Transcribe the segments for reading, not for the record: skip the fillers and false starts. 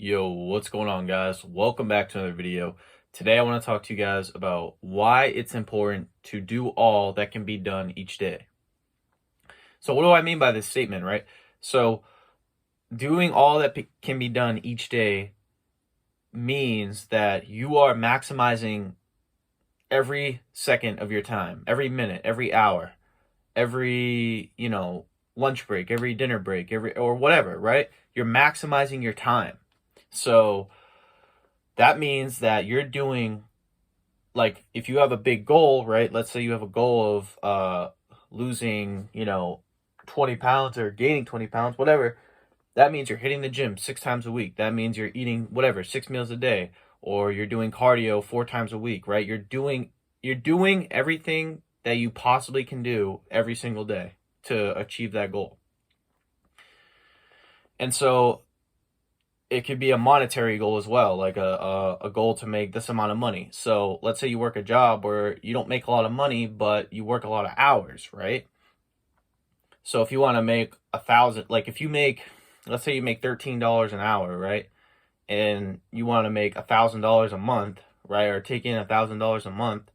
Yo, what's going on, guys? Welcome back to another video. Today I want to talk to you guys about why it's important to do all that can be done each day. So what do I mean by this statement, right? So doing all that can be done each day means that you are maximizing every second of your time, every minute, every hour, every, lunch break, every dinner break, or whatever, right? You're maximizing your time. So that means that you're doing, like, if you have a big goal, right? Let's say you have a goal of losing, 20 pounds or gaining 20 pounds, whatever. That means you're hitting the gym 6 times a week. That means you're eating whatever, 6 meals a day, or you're doing cardio 4 times a week, right? You're doing everything that you possibly can do every single day to achieve that goal. And so it could be a monetary goal as well, like a goal to make this amount of money. So let's say you work a job where you don't make a lot of money, but you work a lot of hours, right? So if you want to make 1,000, like if you make, let's say you make $13 an hour, right? And you want to make $1,000 a month, right? Or take in $1,000 a month.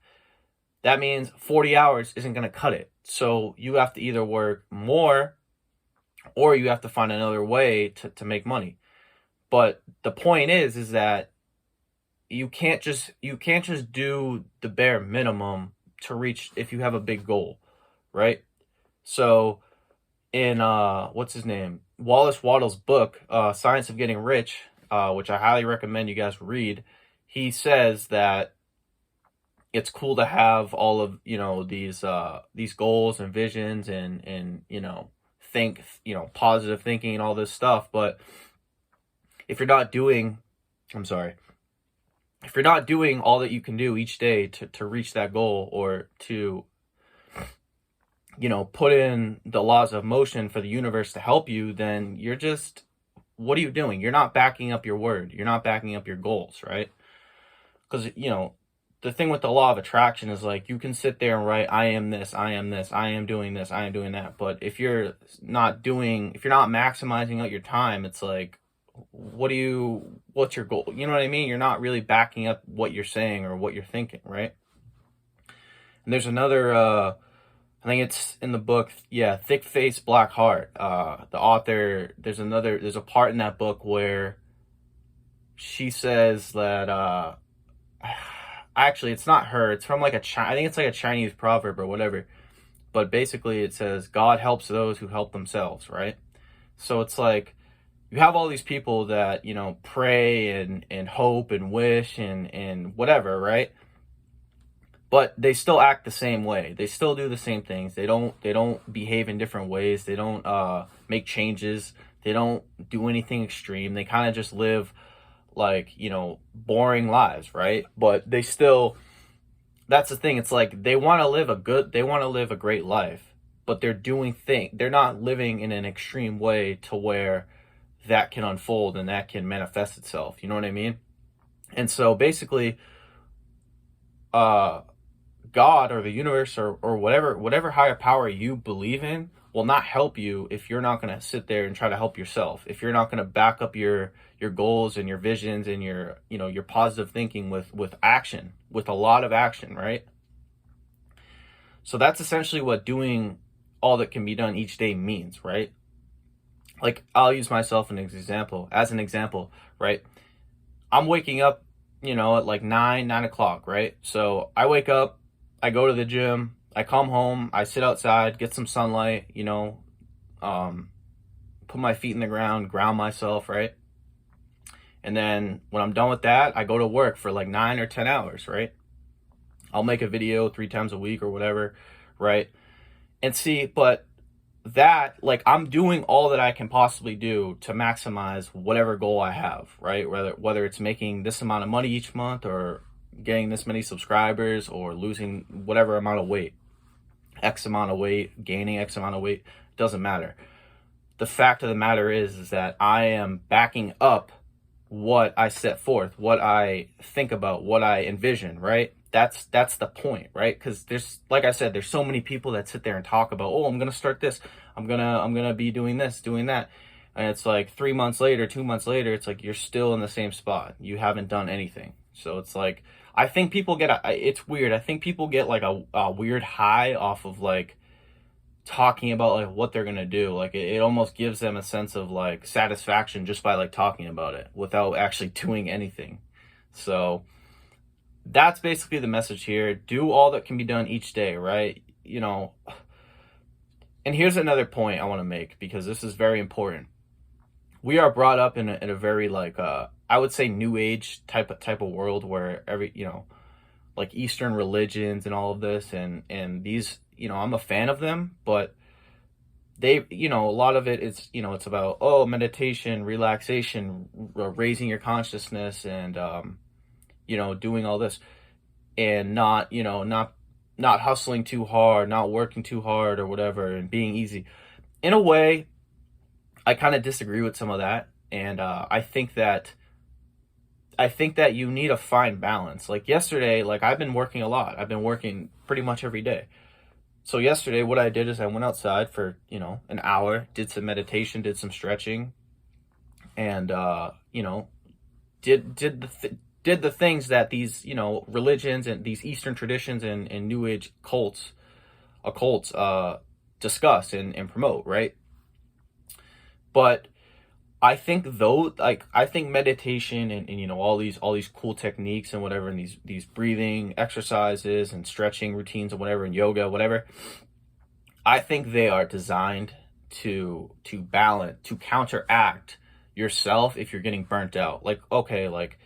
That means 40 hours isn't going to cut it. So you have to either work more or you have to find another way to make money. But the point is that you can't just do the bare minimum to reach if you have a big goal, right? So in what's his name? Wallace Wattles' book, Science of Getting Rich, which I highly recommend you guys read, he says that it's cool to have all of, these goals and visions and think, positive thinking and all this stuff, but if you're not doing all that you can do each day to reach that goal, or to, put in the laws of motion for the universe to help you, then what are you doing? You're not backing up your word. You're not backing up your goals, right? Because, the thing with the law of attraction is, like, you can sit there and write, I am this, I am this, I am doing this, I am doing that. But if you're not maximizing out your time, it's like, what's your goal? You know what I mean? You're not really backing up what you're saying or what you're thinking, right? And there's another, I think it's in the book, Thick Face, Black Heart. The author, there's a part in that book where she says that, actually, it's not her. It's from I think it's like a Chinese proverb or whatever. But basically it says, God helps those who help themselves, right? So it's like, you have all these people that, pray and hope and wish and whatever, right? But they still act the same way. They still do the same things. They don't behave in different ways. They don't make changes. They don't do anything extreme. They kind of just live boring lives, right? But they still, that's the thing. It's like they want to live a great life, but they're not living in an extreme way to where that can unfold and that can manifest itself. You know what I mean? And so basically, God or the universe or whatever higher power you believe in will not help you if you're not going to sit there and try to help yourself. If you're not going to back up your goals and your visions and your positive thinking with action, with a lot of action, right? So that's essentially what doing all that can be done each day means, right? Like, I'll use myself as an example, right? I'm waking up, at like 9 o'clock, right? So I wake up, I go to the gym, I come home, I sit outside, get some sunlight, put my feet in the ground myself, right? And then when I'm done with that, I go to work for like 9 or 10 hours, right? I'll make a video 3 times a week or whatever, right? And see, but that, like, I'm doing all that I can possibly do to maximize whatever goal I have, right? Whether it's making this amount of money each month, or getting this many subscribers, or losing whatever amount of weight, X amount of weight, gaining X amount of weight, doesn't matter. The fact of the matter is that I am backing up what I set forth, what I think about, what I envision, right? That's the point, right? Because there's, like I said, there's so many people that sit there and talk about, oh, I'm gonna start this, I'm gonna be doing this, doing that. And it's like 3 months later, 2 months later, it's like you're still in the same spot. You haven't done anything. So it's like, I think people it's weird. I think people get like a weird high off of like talking about like what they're gonna do. Like it almost gives them a sense of like satisfaction just by like talking about it without actually doing anything. So that's basically the message here. Do all that can be done each day, right? You know, and here's another point I want to make because this is very important. We are brought up in a very like I would say new age type of world where every, you know, like Eastern religions and all of this, and these, you know, I'm a fan of them, but they, you know, a lot of it is, you know, it's about, oh, meditation, relaxation, raising your consciousness, and you know, doing all this, and not, you know, not hustling too hard, not working too hard or whatever, and being easy. In a way, I kind of disagree with some of that, and I think that you need a fine balance. Like yesterday, like I've been working a lot. I've been working pretty much every day. So yesterday, what I did is I went outside for, you know, an hour, did some meditation, did some stretching, and you know, did the things that these, you know, religions and these Eastern traditions and New Age occults discuss and promote, right? But I think though, like I think meditation and you know all these cool techniques and whatever, and these breathing exercises and stretching routines and whatever, and yoga, whatever, I think they are designed to balance, to counteract yourself if you're getting burnt out. Like, okay, like,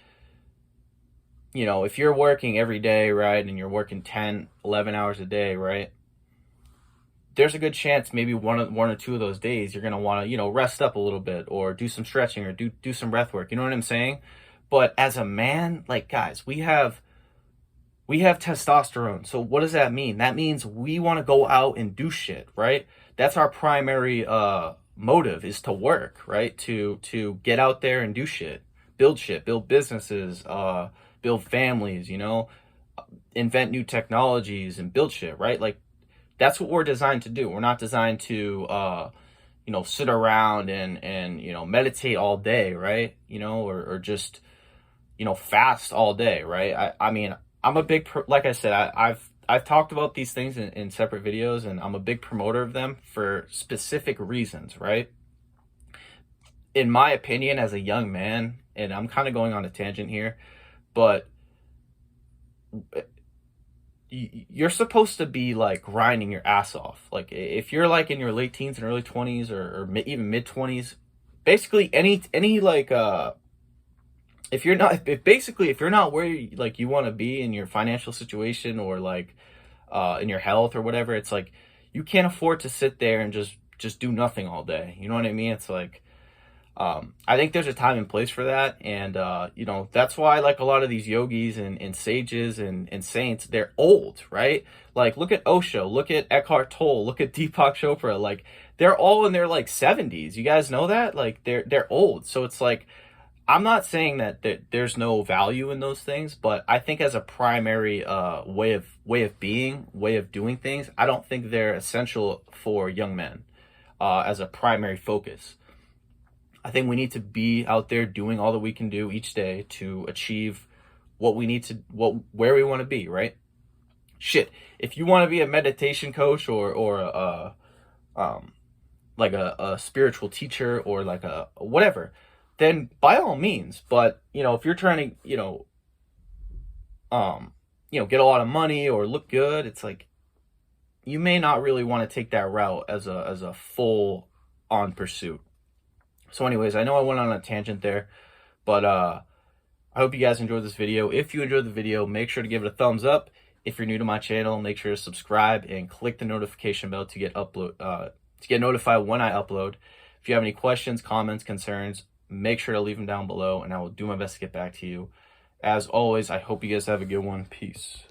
you know, if you're working every day, right, and you're working 10, 11 hours a day, right, there's a good chance maybe one or two of those days you're going to want to, you know, rest up a little bit or do some stretching or do some breath work. You know what I'm saying? But as a man, like, guys, we have testosterone. So what does that mean? That means we want to go out and do shit, right? That's our primary motive, is to work, right? To get out there and do shit, build businesses, build families, you know, invent new technologies and build shit, right? Like, that's what we're designed to do. We're not designed to you know, sit around and you know, meditate all day, right? You know, or just, you know, fast all day, right? I mean, I'm a big like I said, I've talked about these things in separate videos, and I'm a big promoter of them for specific reasons, right? In my opinion, as a young man, and I'm kind of going on a tangent here, but you're supposed to be like grinding your ass off. Like if you're like in your late teens and early 20s, or even mid 20s, basically any like if you're not, if you're not where you, like, you want to be in your financial situation, or like in your health or whatever, it's like you can't afford to sit there and just do nothing all day. You know what I mean? It's like I think there's a time and place for that, and you know, that's why like a lot of these yogis and sages and saints, they're old, right? Like look at Osho, look at Eckhart Tolle, look at Deepak Chopra. Like they're all in their like 70s. You guys know that? Like they're old. So it's like, I'm not saying that there's no value in those things, but I think as a primary way of being, way of doing things, I don't think they're essential for young men as a primary focus. I think we need to be out there doing all that we can do each day to achieve what we need to, where we want to be, right? Shit, if you want to be a meditation coach or like a spiritual teacher, or like a whatever, then by all means. But you know, if you're trying to, you know, get a lot of money or look good, it's like you may not really want to take that route as a full on pursuit. So anyways, I know I went on a tangent there, but I hope you guys enjoyed this video. If you enjoyed the video, make sure to give it a thumbs up. If you're new to my channel, make sure to subscribe and click the notification bell to get notified when I upload. If you have any questions, comments, concerns, make sure to leave them down below, and I will do my best to get back to you. As always, I hope you guys have a good one. Peace.